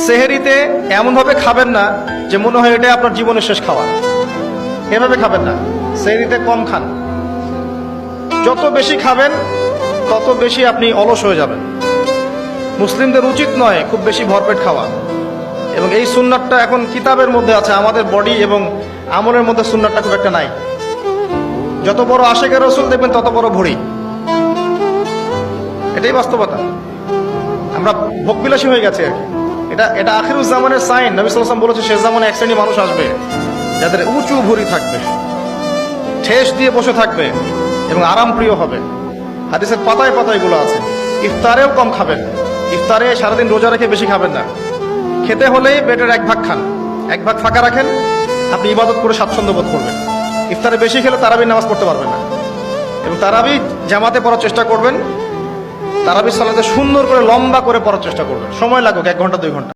সেহেরিতে এমনভাবে খাবেন না যে মনে হয় এটা আপনার জীবনের শেষ খাওয়া। এভাবে খাবেন না, সেহেরিতে কম খান। যত বেশি খাবেন তত বেশি আপনি অলস হয়ে যাবেন। মুসলিমদের উচিত নয় খুব বেশি ভরপেট খাওয়া। এবং এই সুন্নাতটা এখন কিতাবের মধ্যে আছে, আমাদের বডি এবং আমলের মধ্যে সুন্নাতটা খুব একটা নাই। যত বড় আশিকের রাসূল দেখবেন তত বড় ভরি, এটাই বাস্তবতা। আমরা ভোগবিলাসী হয়ে গেছে আর কি। এটা আখিরুজ জামানের সাইন। নবী সাল্লাল্লাহু আলাইহি ওয়াসাল্লাম বলেছে শেষ জামানে এক শ্রেণী মানুষ আসবে যাদের উঁচু ভরি থাকবে, ঠেস দিয়ে বসে থাকবে এবং আরাম প্রিয় হবে। হাদিসের পাতায় পাতায় এগুলো আছে। ইফতারেও কম খাবেন, ইফতারে সারাদিন রোজা রেখে বেশি খাবেন না। খেতে হলেই পেটের এক ভাগ খান, এক ভাগ ফাঁকা রাখেন, আপনি ইবাদত করে স্বাচ্ছন্দ্য বোধ করবেন। ইফতারে বেশি খেলে তারাবির নামাজ পড়তে পারবেন না। এবং তারাবি জামাতে পড়ার চেষ্টা করবেন, তারাবি সালাতে সুন্দর করে লম্বা করে পড়ার চেষ্টা করবেন, সময় লাগুক 1 ঘন্টা 2 ঘন্টা।